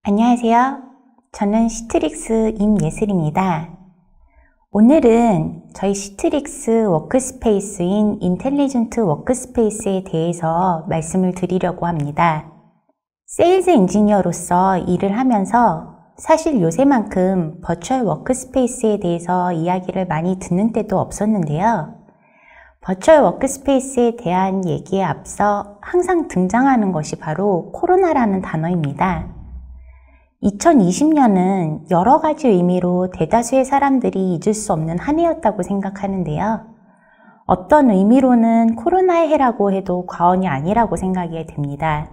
안녕하세요. 저는 시트릭스 임예슬입니다. 오늘은 저희 시트릭스 워크스페이스인 인텔리전트 워크스페이스에 대해서 말씀을 드리려고 합니다. 세일즈 엔지니어로서 일을 하면서 사실 요새만큼 버추얼 워크스페이스에 대해서 이야기를 많이 듣는 때도 없었는데요. 버추얼 워크스페이스에 대한 얘기에 앞서 항상 등장하는 것이 바로 코로나라는 단어입니다. 2020년은 여러 가지 의미로 대다수의 사람들이 잊을 수 없는 한 해였다고 생각하는데요. 어떤 의미로는 코로나의 해라고 해도 과언이 아니라고 생각이 됩니다.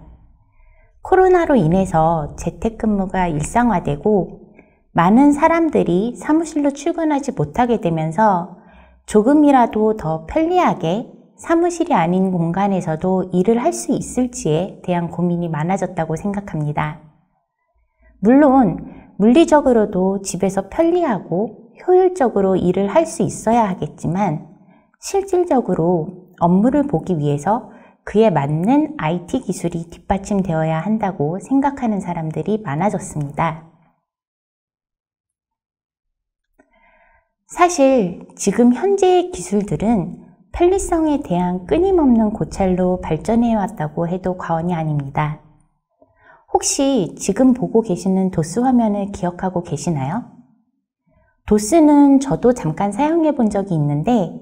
코로나로 인해서 재택근무가 일상화되고 많은 사람들이 사무실로 출근하지 못하게 되면서 조금이라도 더 편리하게 사무실이 아닌 공간에서도 일을 할 수 있을지에 대한 고민이 많아졌다고 생각합니다. 물론 물리적으로도 집에서 편리하고 효율적으로 일을 할 수 있어야 하겠지만 실질적으로 업무를 보기 위해서 그에 맞는 IT 기술이 뒷받침되어야 한다고 생각하는 사람들이 많아졌습니다. 사실 지금 현재의 기술들은 편리성에 대한 끊임없는 고찰로 발전해 왔다고 해도 과언이 아닙니다. 혹시 지금 보고 계시는 도스 화면을 기억하고 계시나요? 도스는 저도 잠깐 사용해 본 적이 있는데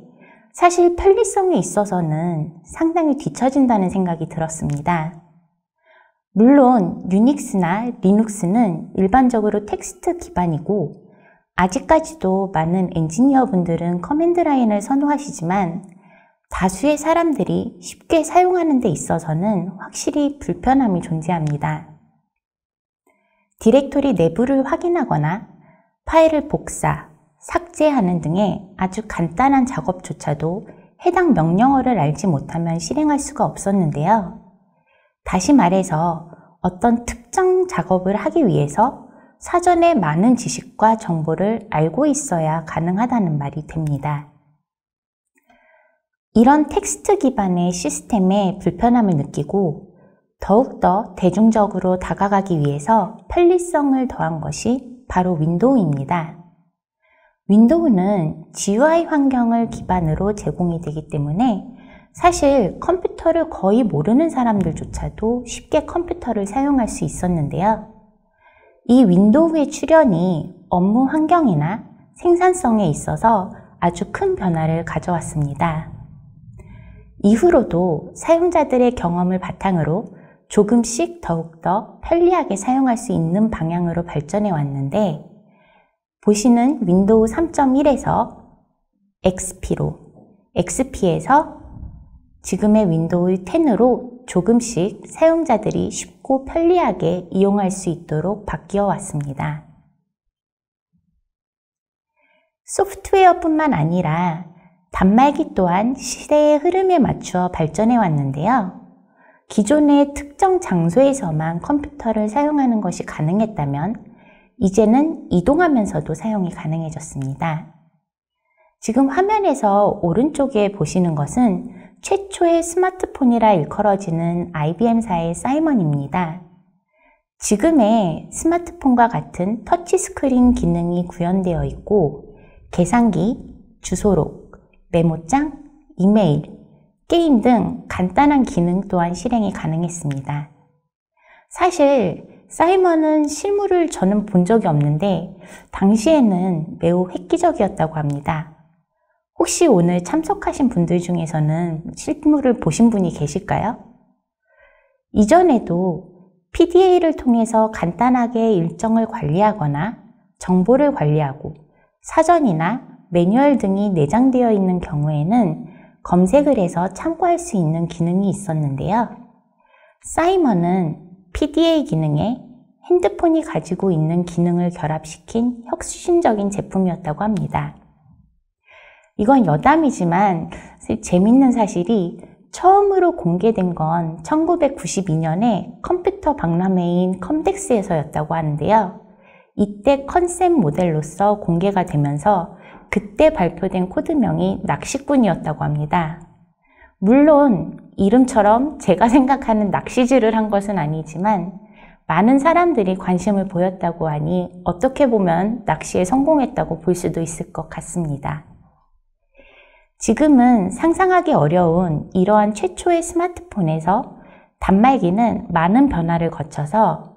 사실 편리성에 있어서는 상당히 뒤처진다는 생각이 들었습니다. 물론 유닉스나 리눅스는 일반적으로 텍스트 기반이고 아직까지도 많은 엔지니어분들은 커맨드 라인을 선호하시지만 다수의 사람들이 쉽게 사용하는 데 있어서는 확실히 불편함이 존재합니다. 디렉토리 내부를 확인하거나 파일을 복사, 삭제하는 등의 아주 간단한 작업조차도 해당 명령어를 알지 못하면 실행할 수가 없었는데요. 다시 말해서 어떤 특정 작업을 하기 위해서 사전에 많은 지식과 정보를 알고 있어야 가능하다는 말이 됩니다. 이런 텍스트 기반의 시스템에 불편함을 느끼고 더욱더 대중적으로 다가가기 위해서 편리성을 더한 것이 바로 윈도우입니다. 윈도우는 GUI 환경을 기반으로 제공이 되기 때문에 사실 컴퓨터를 거의 모르는 사람들조차도 쉽게 컴퓨터를 사용할 수 있었는데요. 이 윈도우의 출현이 업무 환경이나 생산성에 있어서 아주 큰 변화를 가져왔습니다. 이후로도 사용자들의 경험을 바탕으로 조금씩 더욱더 편리하게 사용할 수 있는 방향으로 발전해 왔는데 보시는 윈도우 3.1에서 XP로, XP에서 지금의 윈도우 10으로 조금씩 사용자들이 쉽고 편리하게 이용할 수 있도록 바뀌어 왔습니다. 소프트웨어뿐만 아니라 단말기 또한 시대의 흐름에 맞추어 발전해 왔는데요. 기존의 특정 장소에서만 컴퓨터를 사용하는 것이 가능했다면 이제는 이동하면서도 사용이 가능해졌습니다. 지금 화면에서 오른쪽에 보시는 것은 최초의 스마트폰이라 일컬어지는 IBM사의 사이먼입니다. 지금의 스마트폰과 같은 터치스크린 기능이 구현되어 있고 계산기, 주소록, 메모장, 이메일, 게임 등 간단한 기능 또한 실행이 가능했습니다. 사실 사이먼은 실물을 저는 본 적이 없는데 당시에는 매우 획기적이었다고 합니다. 혹시 오늘 참석하신 분들 중에서는 실물을 보신 분이 계실까요? 이전에도 PDA를 통해서 간단하게 일정을 관리하거나 정보를 관리하고 사전이나 매뉴얼 등이 내장되어 있는 경우에는 검색을 해서 참고할 수 있는 기능이 있었는데요. 사이먼은 PDA 기능에 핸드폰이 가지고 있는 기능을 결합시킨 혁신적인 제품이었다고 합니다. 이건 여담이지만 재밌는 사실이 처음으로 공개된 건 1992년에 컴퓨터 박람회인 컴덱스에서였다고 하는데요. 이때 컨셉 모델로서 공개가 되면서 그때 발표된 코드명이 낚시꾼이었다고 합니다. 물론 이름처럼 제가 생각하는 낚시질을 한 것은 아니지만 많은 사람들이 관심을 보였다고 하니 어떻게 보면 낚시에 성공했다고 볼 수도 있을 것 같습니다. 지금은 상상하기 어려운 이러한 최초의 스마트폰에서 단말기는 많은 변화를 거쳐서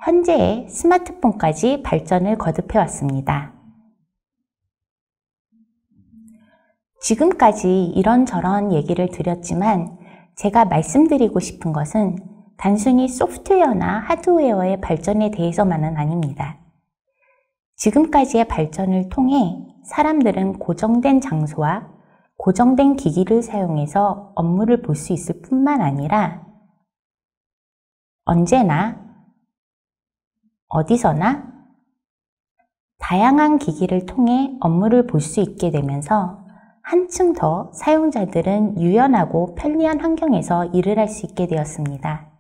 현재의 스마트폰까지 발전을 거듭해 왔습니다. 지금까지 이런저런 얘기를 드렸지만 제가 말씀드리고 싶은 것은 단순히 소프트웨어나 하드웨어의 발전에 대해서만은 아닙니다. 지금까지의 발전을 통해 사람들은 고정된 장소와 고정된 기기를 사용해서 업무를 볼 수 있을 뿐만 아니라 언제나 어디서나 다양한 기기를 통해 업무를 볼 수 있게 되면서 한층 더 사용자들은 유연하고 편리한 환경에서 일을 할 수 있게 되었습니다.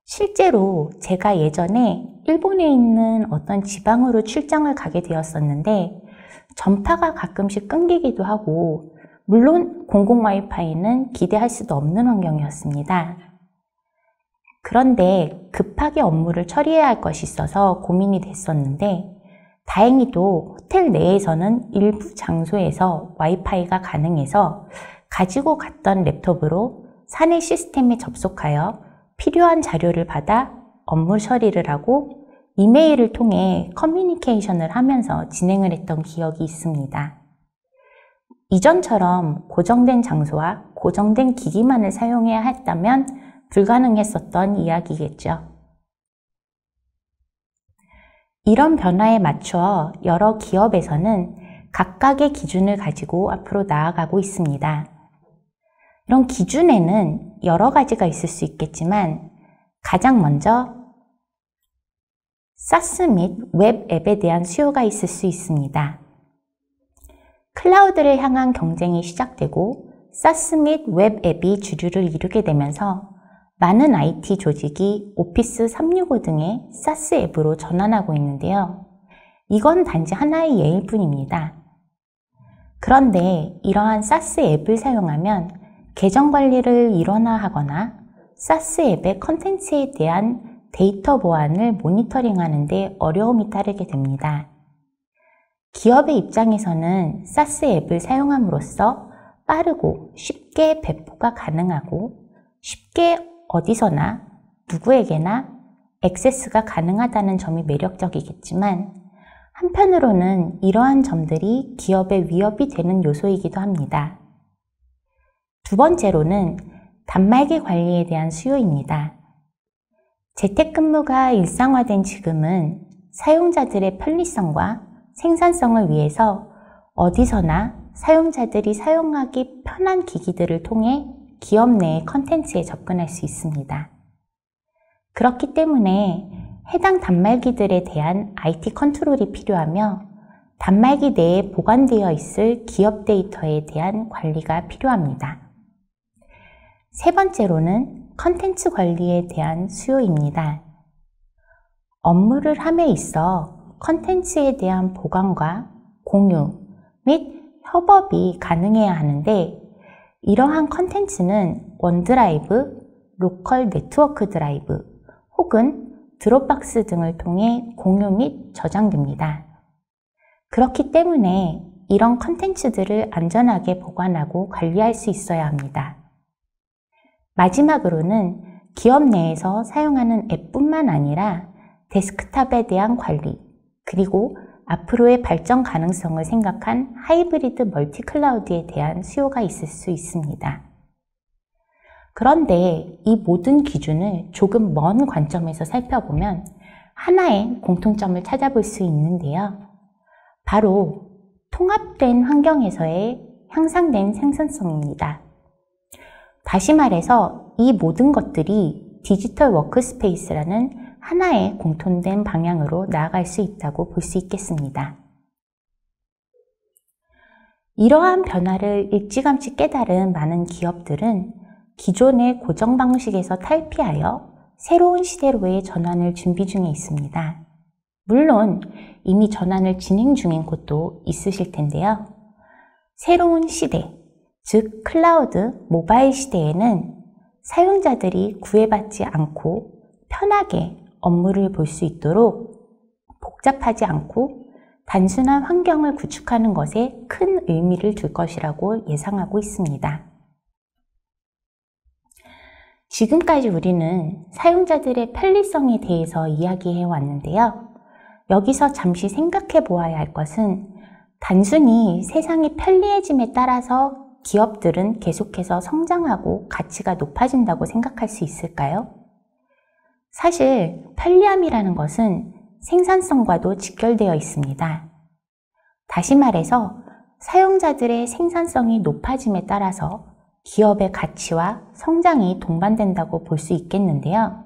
실제로 제가 예전에 일본에 있는 어떤 지방으로 출장을 가게 되었었는데 전파가 가끔씩 끊기기도 하고 물론 공공 와이파이는 기대할 수도 없는 환경이었습니다. 그런데 급하게 업무를 처리해야 할 것이 있어서 고민이 됐었는데 다행히도 호텔 내에서는 일부 장소에서 와이파이가 가능해서 가지고 갔던 랩톱으로 사내 시스템에 접속하여 필요한 자료를 받아 업무 처리를 하고 이메일을 통해 커뮤니케이션을 하면서 진행을 했던 기억이 있습니다. 이전처럼 고정된 장소와 고정된 기기만을 사용해야 했다면 불가능했었던 이야기겠죠. 이런 변화에 맞춰 여러 기업에서는 각각의 기준을 가지고 앞으로 나아가고 있습니다. 이런 기준에는 여러 가지가 있을 수 있겠지만 가장 먼저 사스 및 웹 앱에 대한 수요가 있을 수 있습니다. 클라우드를 향한 경쟁이 시작되고 사스 및 웹 앱이 주류를 이루게 되면서 많은 IT 조직이 오피스 365 등의 사스 앱으로 전환하고 있는데요. 이건 단지 하나의 예일 뿐입니다. 그런데 이러한 사스 앱을 사용하면 계정 관리를 일원화하거나 사스 앱의 컨텐츠에 대한 데이터 보안을 모니터링하는 데 어려움이 따르게 됩니다. 기업의 입장에서는 사스 앱을 사용함으로써 빠르고 쉽게 배포가 가능하고 쉽게 어디서나 누구에게나 액세스가 가능하다는 점이 매력적이겠지만 한편으로는 이러한 점들이 기업의 위협이 되는 요소이기도 합니다. 두 번째로는 단말기 관리에 대한 수요입니다. 재택근무가 일상화된 지금은 사용자들의 편리성과 생산성을 위해서 어디서나 사용자들이 사용하기 편한 기기들을 통해 기업 내의 컨텐츠에 접근할 수 있습니다. 그렇기 때문에 해당 단말기들에 대한 IT 컨트롤이 필요하며 단말기 내에 보관되어 있을 기업 데이터에 대한 관리가 필요합니다. 세 번째로는 컨텐츠 관리에 대한 수요입니다. 업무를 함에 있어 컨텐츠에 대한 보관과 공유 및 협업이 가능해야 하는데 이러한 컨텐츠는 원드라이브, 로컬 네트워크 드라이브 혹은 드롭박스 등을 통해 공유 및 저장됩니다. 그렇기 때문에 이런 컨텐츠들을 안전하게 보관하고 관리할 수 있어야 합니다. 마지막으로는 기업 내에서 사용하는 앱뿐만 아니라 데스크탑에 대한 관리, 그리고 앞으로의 발전 가능성을 생각한 하이브리드 멀티 클라우드에 대한 수요가 있을 수 있습니다. 그런데 이 모든 기준을 조금 먼 관점에서 살펴보면 하나의 공통점을 찾아볼 수 있는데요. 바로 통합된 환경에서의 향상된 생산성입니다. 다시 말해서 이 모든 것들이 디지털 워크스페이스라는 하나의 공통된 방향으로 나아갈 수 있다고 볼 수 있겠습니다. 이러한 변화를 일찌감치 깨달은 많은 기업들은 기존의 고정 방식에서 탈피하여 새로운 시대로의 전환을 준비 중에 있습니다. 물론 이미 전환을 진행 중인 곳도 있으실 텐데요. 새로운 시대, 즉 클라우드, 모바일 시대에는 사용자들이 구애받지 않고 편하게 업무를 볼 수 있도록 복잡하지 않고 단순한 환경을 구축하는 것에 큰 의미를 둘 것이라고 예상하고 있습니다. 지금까지 우리는 사용자들의 편리성에 대해서 이야기해 왔는데요. 여기서 잠시 생각해 보아야 할 것은 단순히 세상이 편리해짐에 따라서 기업들은 계속해서 성장하고 가치가 높아진다고 생각할 수 있을까요? 사실 편리함이라는 것은 생산성과도 직결되어 있습니다. 다시 말해서 사용자들의 생산성이 높아짐에 따라서 기업의 가치와 성장이 동반된다고 볼 수 있겠는데요.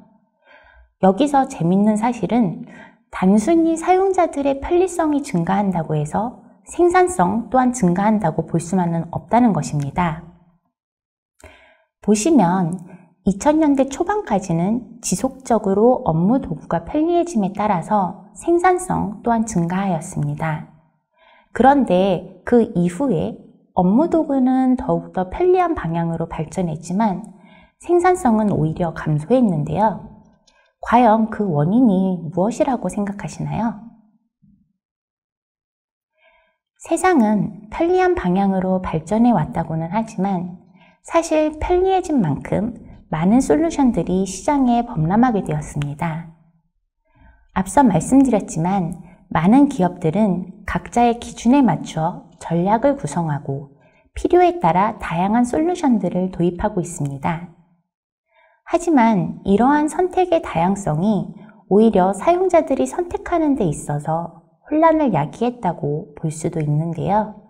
여기서 재밌는 사실은 단순히 사용자들의 편리성이 증가한다고 해서 생산성 또한 증가한다고 볼 수만은 없다는 것입니다. 보시면 2000년대 초반까지는 지속적으로 업무 도구가 편리해짐에 따라서 생산성 또한 증가하였습니다. 그런데 그 이후에 업무 도구는 더욱더 편리한 방향으로 발전했지만 생산성은 오히려 감소했는데요. 과연 그 원인이 무엇이라고 생각하시나요? 세상은 편리한 방향으로 발전해 왔다고는 하지만 사실 편리해진 만큼 많은 솔루션들이 시장에 범람하게 되었습니다. 앞서 말씀드렸지만 많은 기업들은 각자의 기준에 맞춰 전략을 구성하고 필요에 따라 다양한 솔루션들을 도입하고 있습니다. 하지만 이러한 선택의 다양성이 오히려 사용자들이 선택하는 데 있어서 혼란을 야기했다고 볼 수도 있는데요.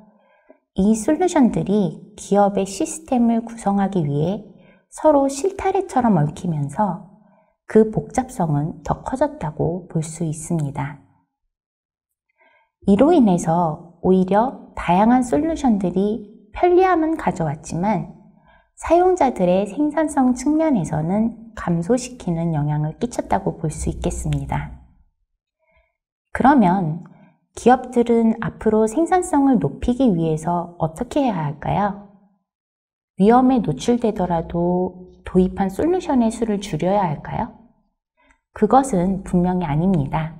이 솔루션들이 기업의 시스템을 구성하기 위해 서로 실타래처럼 얽히면서 그 복잡성은 더 커졌다고 볼 수 있습니다. 이로 인해서 오히려 다양한 솔루션들이 편리함은 가져왔지만 사용자들의 생산성 측면에서는 감소시키는 영향을 끼쳤다고 볼 수 있겠습니다. 그러면 기업들은 앞으로 생산성을 높이기 위해서 어떻게 해야 할까요? 위험에 노출되더라도 도입한 솔루션의 수를 줄여야 할까요? 그것은 분명히 아닙니다.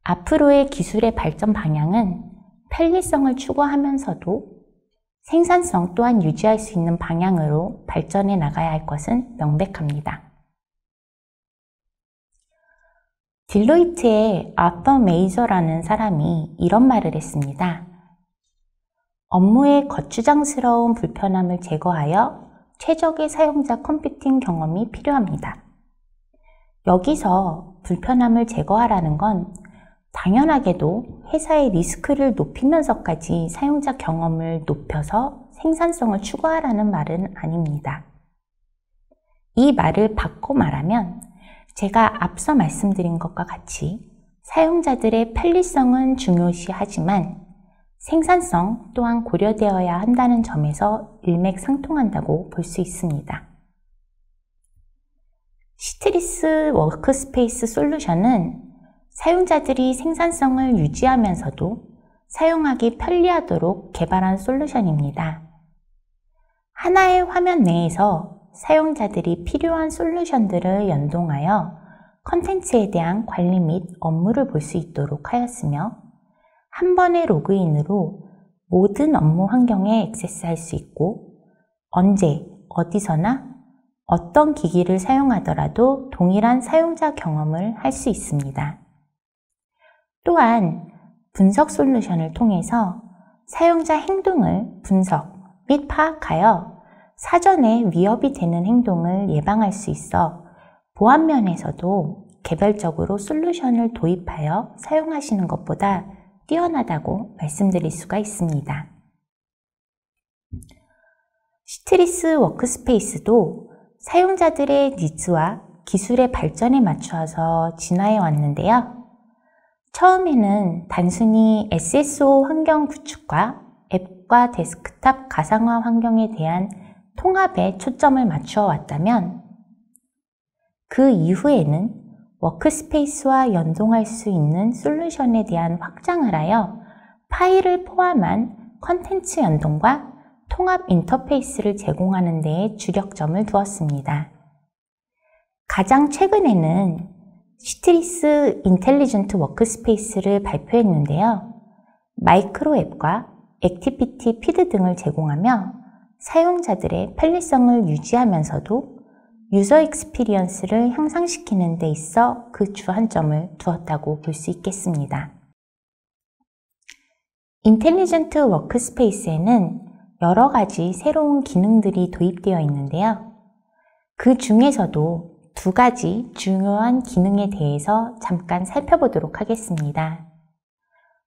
앞으로의 기술의 발전 방향은 편리성을 추구하면서도 생산성 또한 유지할 수 있는 방향으로 발전해 나가야 할 것은 명백합니다. 딜로이트의 아터 메이저라는 사람이 이런 말을 했습니다. 업무의 거추장스러운 불편함을 제거하여 최적의 사용자 컴퓨팅 경험이 필요합니다. 여기서 불편함을 제거하라는 건 당연하게도 회사의 리스크를 높이면서까지 사용자 경험을 높여서 생산성을 추구하라는 말은 아닙니다. 이 말을 바꿔 말하면 제가 앞서 말씀드린 것과 같이 사용자들의 편리성은 중요시하지만 생산성 또한 고려되어야 한다는 점에서 일맥상통한다고 볼 수 있습니다. 시트리스 워크스페이스 솔루션은 사용자들이 생산성을 유지하면서도 사용하기 편리하도록 개발한 솔루션입니다. 하나의 화면 내에서 사용자들이 필요한 솔루션들을 연동하여 컨텐츠에 대한 관리 및 업무를 볼 수 있도록 하였으며 한 번의 로그인으로 모든 업무 환경에 액세스할 수 있고 언제, 어디서나 어떤 기기를 사용하더라도 동일한 사용자 경험을 할 수 있습니다. 또한 분석 솔루션을 통해서 사용자 행동을 분석 및 파악하여 사전에 위협이 되는 행동을 예방할 수 있어 보안 면에서도 개별적으로 솔루션을 도입하여 사용하시는 것보다 뛰어나다고 말씀드릴 수가 있습니다. 시트리스 워크스페이스도 사용자들의 니즈와 기술의 발전에 맞춰서 진화해 왔는데요. 처음에는 단순히 SSO 환경 구축과 앱과 데스크탑 가상화 환경에 대한 통합에 초점을 맞추어 왔다면 그 이후에는 워크스페이스와 연동할 수 있는 솔루션에 대한 확장을 하여 파일을 포함한 컨텐츠 연동과 통합 인터페이스를 제공하는 데에 주력점을 두었습니다. 가장 최근에는 시트리스 인텔리전트 워크스페이스를 발표했는데요. 마이크로 앱과 액티비티 피드 등을 제공하며 사용자들의 편리성을 유지하면서도 유저 익스피리언스를 향상시키는 데 있어 그 주안점을 두었다고 볼 수 있겠습니다. 인텔리전트 워크스페이스에는 여러 가지 새로운 기능들이 도입되어 있는데요. 그 중에서도 두 가지 중요한 기능에 대해서 잠깐 살펴보도록 하겠습니다.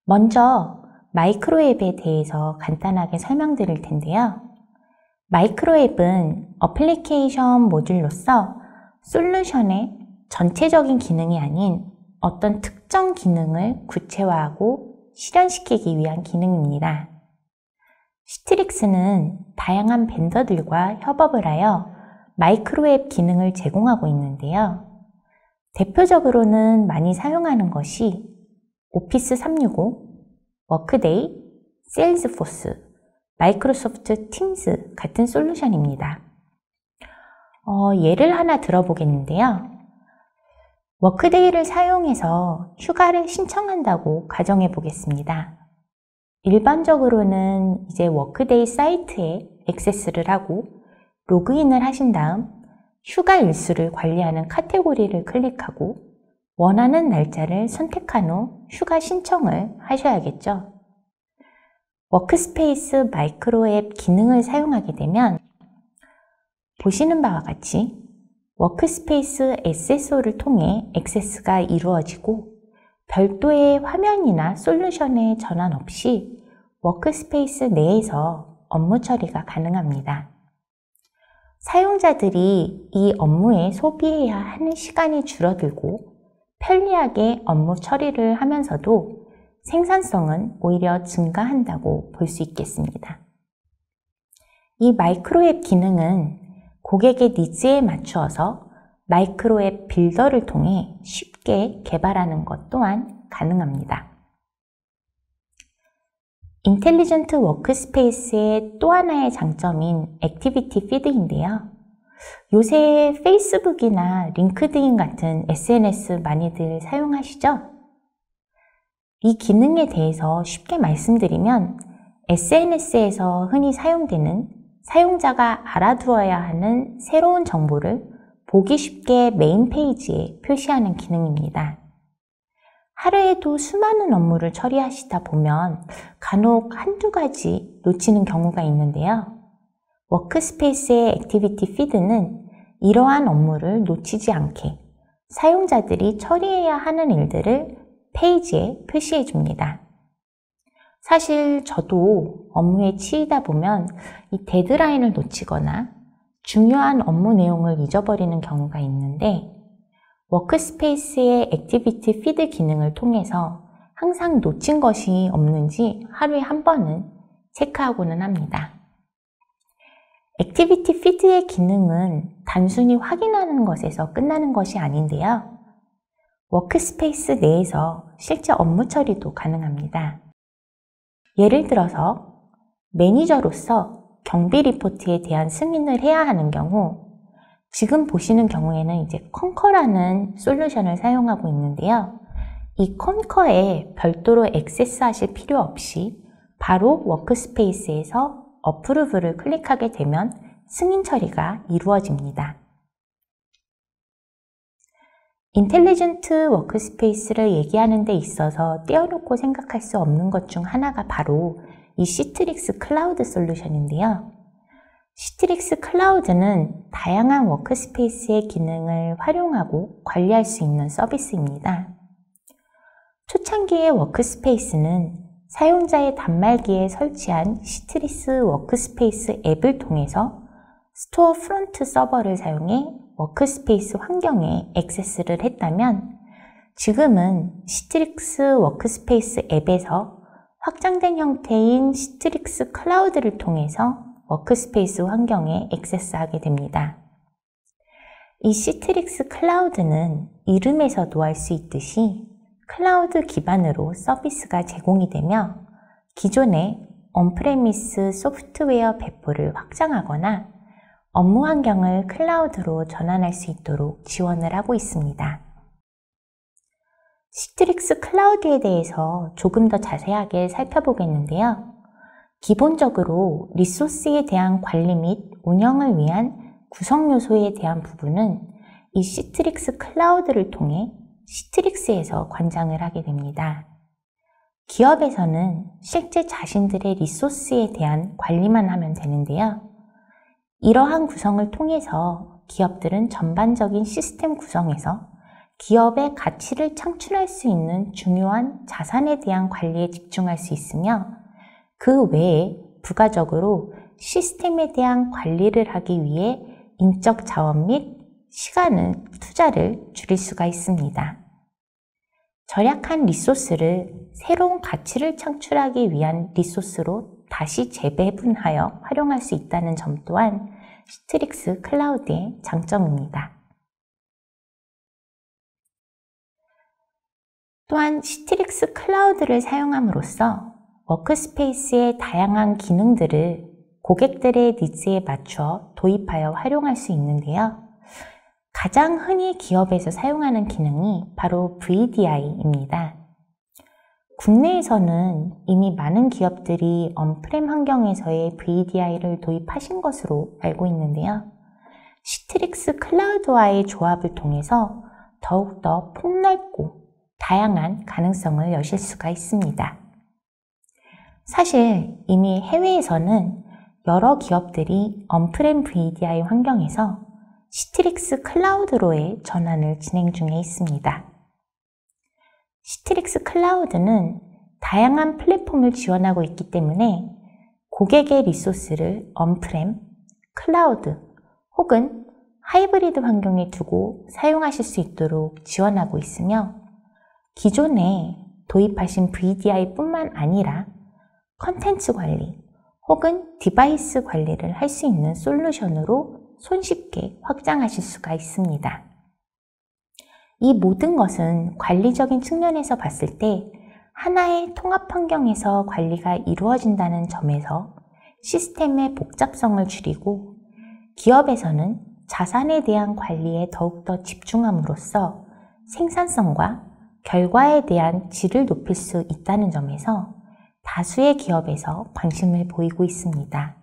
먼저 마이크로앱에 대해서 간단하게 설명드릴 텐데요. 마이크로앱은 어플리케이션 모듈로서 솔루션의 전체적인 기능이 아닌 어떤 특정 기능을 구체화하고 실현시키기 위한 기능입니다. 시트릭스는 다양한 벤더들과 협업을 하여 마이크로앱 기능을 제공하고 있는데요. 대표적으로는 많이 사용하는 것이 오피스 365, 워크데이, 세일즈포스, 마이크로소프트 팀스 같은 솔루션입니다. 예를 하나 들어보겠는데요. 워크데이를 사용해서 휴가를 신청한다고 가정해 보겠습니다. 일반적으로는 이제 워크데이 사이트에 액세스를 하고 로그인을 하신 다음 휴가 일수를 관리하는 카테고리를 클릭하고 원하는 날짜를 선택한 후 휴가 신청을 하셔야겠죠. 워크스페이스 마이크로앱 기능을 사용하게 되면 보시는 바와 같이 워크스페이스 SSO를 통해 액세스가 이루어지고 별도의 화면이나 솔루션의 전환 없이 워크스페이스 내에서 업무 처리가 가능합니다. 사용자들이 이 업무에 소비해야 하는 시간이 줄어들고 편리하게 업무 처리를 하면서도 생산성은 오히려 증가한다고 볼 수 있겠습니다. 이 마이크로앱 기능은 고객의 니즈에 맞추어서 마이크로앱 빌더를 통해 쉽게 개발하는 것 또한 가능합니다. 인텔리전트 워크스페이스의 또 하나의 장점인 액티비티 피드인데요. 요새 페이스북이나 링크드인 같은 SNS 많이들 사용하시죠? 이 기능에 대해서 쉽게 말씀드리면 SNS에서 흔히 사용되는 사용자가 알아두어야 하는 새로운 정보를 보기 쉽게 메인 페이지에 표시하는 기능입니다. 하루에도 수많은 업무를 처리하시다 보면 간혹 한두 가지 놓치는 경우가 있는데요. 워크스페이스의 액티비티 피드는 이러한 업무를 놓치지 않게 사용자들이 처리해야 하는 일들을 페이지에 표시해 줍니다. 사실 저도 업무에 치이다 보면 이 데드라인을 놓치거나 중요한 업무 내용을 잊어버리는 경우가 있는데 워크스페이스의 액티비티 피드 기능을 통해서 항상 놓친 것이 없는지 하루에 한 번은 체크하고는 합니다. 액티비티 피드의 기능은 단순히 확인하는 것에서 끝나는 것이 아닌데요. 워크스페이스 내에서 실제 업무 처리도 가능합니다. 예를 들어서 매니저로서 경비 리포트에 대한 승인을 해야 하는 경우 지금 보시는 경우에는 이제 컨커라는 솔루션을 사용하고 있는데요. 이 컨커에 별도로 액세스 하실 필요 없이 바로 워크스페이스에서 어프루브를 클릭하게 되면 승인 처리가 이루어집니다. 인텔리전트 워크스페이스를 얘기하는 데 있어서 떼어놓고 생각할 수 없는 것 중 하나가 바로 이 시트릭스 클라우드 솔루션인데요. 시트릭스 클라우드는 다양한 워크스페이스의 기능을 활용하고 관리할 수 있는 서비스입니다. 초창기의 워크스페이스는 사용자의 단말기에 설치한 시트리스 워크스페이스 앱을 통해서 스토어 프론트 서버를 사용해 워크스페이스 환경에 액세스를 했다면 지금은 시트릭스 워크스페이스 앱에서 확장된 형태인 시트릭스 클라우드를 통해서 워크스페이스 환경에 액세스하게 됩니다. 이 시트릭스 클라우드는 이름에서도 알 수 있듯이 클라우드 기반으로 서비스가 제공이 되며 기존의 온프레미스 소프트웨어 배포를 확장하거나 업무 환경을 클라우드로 전환할 수 있도록 지원을 하고 있습니다. 시트릭스 클라우드에 대해서 조금 더 자세하게 살펴보겠는데요. 기본적으로 리소스에 대한 관리 및 운영을 위한 구성 요소에 대한 부분은 이 시트릭스 클라우드를 통해 시트릭스에서 관장을 하게 됩니다. 기업에서는 실제 자신들의 리소스에 대한 관리만 하면 되는데요. 이러한 구성을 통해서 기업들은 전반적인 시스템 구성에서 기업의 가치를 창출할 수 있는 중요한 자산에 대한 관리에 집중할 수 있으며 그 외에 부가적으로 시스템에 대한 관리를 하기 위해 인적 자원 및 투자를 줄일 수가 있습니다. 절약한 리소스를 새로운 가치를 창출하기 위한 리소스로 다시 재배분하여 활용할 수 있다는 점 또한 시트릭스 클라우드의 장점입니다. 또한 시트릭스 클라우드를 사용함으로써 워크스페이스의 다양한 기능들을 고객들의 니즈에 맞춰 도입하여 활용할 수 있는데요. 가장 흔히 기업에서 사용하는 기능이 바로 VDI입니다. 국내에서는 이미 많은 기업들이 온프렘 환경에서의 VDI를 도입하신 것으로 알고 있는데요. 시트릭스 클라우드와의 조합을 통해서 더욱더 폭넓고 다양한 가능성을 여실 수가 있습니다. 사실 이미 해외에서는 여러 기업들이 온프렘 VDI 환경에서 시트릭스 클라우드로의 전환을 진행 중에 있습니다. 시트릭스 클라우드는 다양한 플랫폼을 지원하고 있기 때문에 고객의 리소스를 온프렘, 클라우드 혹은 하이브리드 환경에 두고 사용하실 수 있도록 지원하고 있으며 기존에 도입하신 VDI뿐만 아니라 컨텐츠 관리 혹은 디바이스 관리를 할 수 있는 솔루션으로 손쉽게 확장하실 수가 있습니다. 이 모든 것은 관리적인 측면에서 봤을 때 하나의 통합 환경에서 관리가 이루어진다는 점에서 시스템의 복잡성을 줄이고 기업에서는 자산에 대한 관리에 더욱더 집중함으로써 생산성과 결과에 대한 질을 높일 수 있다는 점에서 다수의 기업에서 관심을 보이고 있습니다.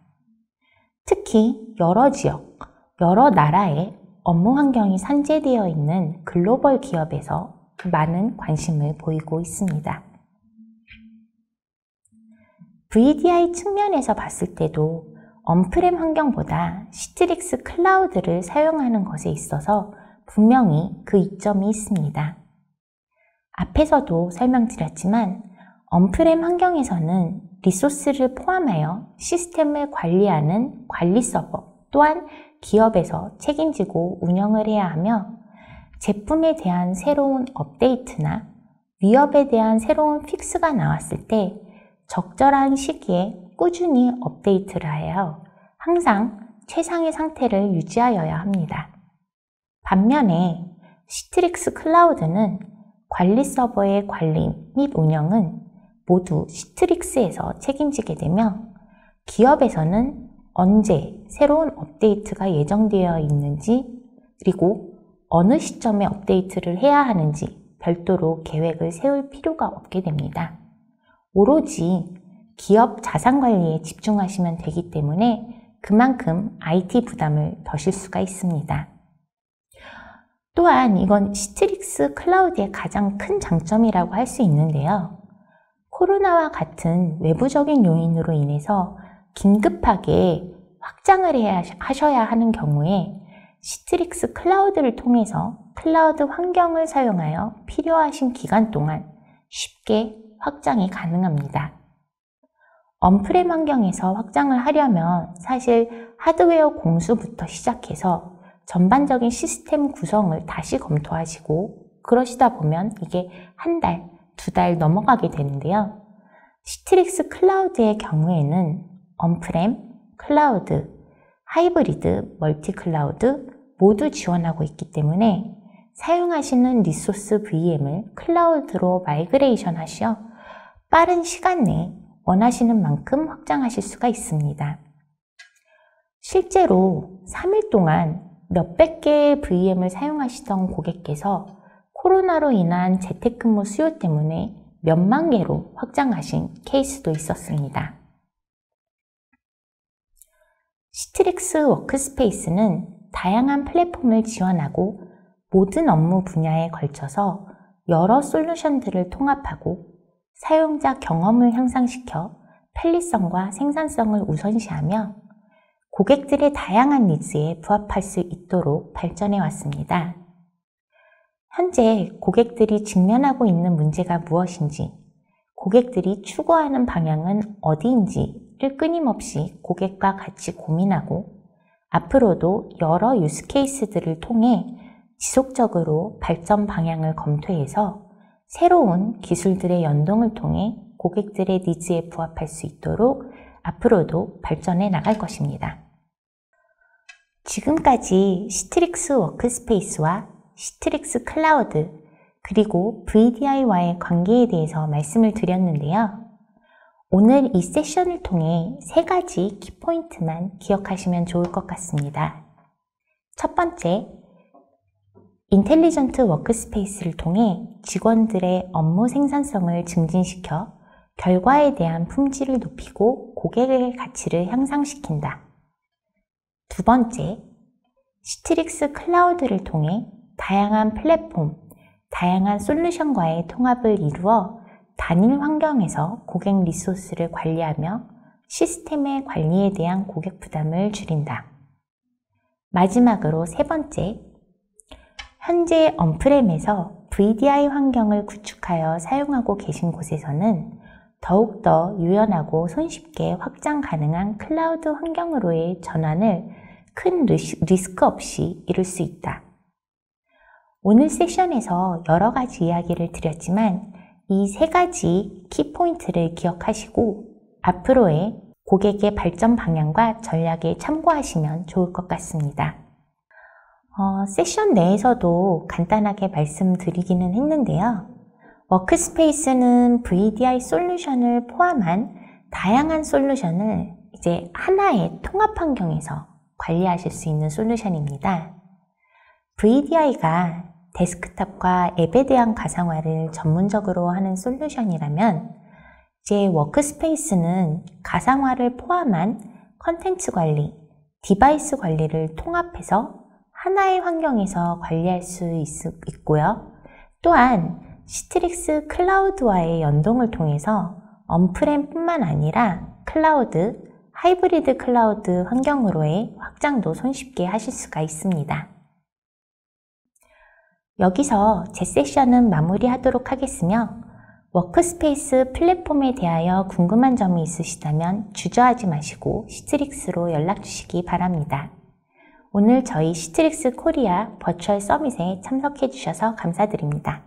특히 여러 지역, 여러 나라의 업무 환경이 산재되어 있는 글로벌 기업에서 많은 관심을 보이고 있습니다. VDI 측면에서 봤을 때도 온프렘 환경보다 시트릭스 클라우드를 사용하는 것에 있어서 분명히 그 이점이 있습니다. 앞에서도 설명드렸지만 온프렘 환경에서는 리소스를 포함하여 시스템을 관리하는 관리 서버 또한 기업에서 책임지고 운영을 해야 하며 제품에 대한 새로운 업데이트나 위협에 대한 새로운 픽스가 나왔을 때 적절한 시기에 꾸준히 업데이트를 하여 항상 최상의 상태를 유지하여야 합니다. 반면에 시트릭스 클라우드는 관리 서버의 관리 및 운영은 모두 시트릭스에서 책임지게 되며 기업에서는 언제 새로운 업데이트가 예정되어 있는지 그리고 어느 시점에 업데이트를 해야 하는지 별도로 계획을 세울 필요가 없게 됩니다. 오로지 기업 자산 관리에 집중하시면 되기 때문에 그만큼 IT 부담을 더실 수가 있습니다. 또한 이건 시트릭스 클라우드의 가장 큰 장점이라고 할 수 있는데요. 코로나와 같은 외부적인 요인으로 인해서 긴급하게 확장을 하셔야 하는 경우에 시트릭스 클라우드를 통해서 클라우드 환경을 사용하여 필요하신 기간 동안 쉽게 확장이 가능합니다. 온프렘 환경에서 확장을 하려면 사실 하드웨어 공수부터 시작해서 전반적인 시스템 구성을 다시 검토하시고 그러시다 보면 이게 한 달, 두 달 넘어가게 되는데요. 시트릭스 클라우드의 경우에는 온프렘, 클라우드, 하이브리드, 멀티 클라우드 모두 지원하고 있기 때문에 사용하시는 리소스 VM을 클라우드로 마이그레이션 하시어 빠른 시간 내에 원하시는 만큼 확장하실 수가 있습니다. 실제로 3일 동안 몇백 개의 VM을 사용하시던 고객께서 코로나로 인한 재택근무 수요 때문에 몇만 개로 확장하신 케이스도 있었습니다. 시트릭스 워크스페이스는 다양한 플랫폼을 지원하고 모든 업무 분야에 걸쳐서 여러 솔루션들을 통합하고 사용자 경험을 향상시켜 편리성과 생산성을 우선시하며 고객들의 다양한 니즈에 부합할 수 있도록 발전해 왔습니다. 현재 고객들이 직면하고 있는 문제가 무엇인지, 고객들이 추구하는 방향은 어디인지를 끊임없이 고객과 같이 고민하고 앞으로도 여러 유스케이스들을 통해 지속적으로 발전 방향을 검토해서 새로운 기술들의 연동을 통해 고객들의 니즈에 부합할 수 있도록 앞으로도 발전해 나갈 것입니다. 지금까지 시트릭스 워크스페이스와 시트릭스 클라우드 그리고 VDI와의 관계에 대해서 말씀을 드렸는데요. 오늘 이 세션을 통해 3가지 키포인트만 기억하시면 좋을 것 같습니다. 첫 번째, 인텔리전트 워크스페이스를 통해 직원들의 업무 생산성을 증진시켜 결과에 대한 품질을 높이고 고객의 가치를 향상시킨다. 두 번째, 시트릭스 클라우드를 통해 다양한 플랫폼, 다양한 솔루션과의 통합을 이루어 단일 환경에서 고객 리소스를 관리하며 시스템의 관리에 대한 고객 부담을 줄인다. 마지막으로 세 번째, 현재 언프렘에서 VDI 환경을 구축하여 사용하고 계신 곳에서는 더욱더 유연하고 손쉽게 확장 가능한 클라우드 환경으로의 전환을 큰 리스크 없이 이룰 수 있다. 오늘 세션에서 여러 가지 이야기를 드렸지만 이 3가지 키포인트를 기억하시고 앞으로의 고객의 발전 방향과 전략에 참고하시면 좋을 것 같습니다. 세션 내에서도 간단하게 말씀드리기는 했는데요. 워크스페이스는 VDI 솔루션을 포함한 다양한 솔루션을 이제 하나의 통합 환경에서 관리하실 수 있는 솔루션입니다. VDI가 데스크탑과 앱에 대한 가상화를 전문적으로 하는 솔루션이라면 이제 워크스페이스는 가상화를 포함한 컨텐츠 관리, 디바이스 관리를 통합해서 하나의 환경에서 관리할 수 있고요. 또한 시트릭스 클라우드와의 연동을 통해서 언프렘뿐만 아니라 클라우드, 하이브리드 클라우드 환경으로의 확장도 손쉽게 하실 수가 있습니다. 여기서 제 세션은 마무리하도록 하겠으며 워크스페이스 플랫폼에 대하여 궁금한 점이 있으시다면 주저하지 마시고 시트릭스로 연락 주시기 바랍니다. 오늘 저희 시트릭스 코리아 버추얼 서밋에 참석해 주셔서 감사드립니다.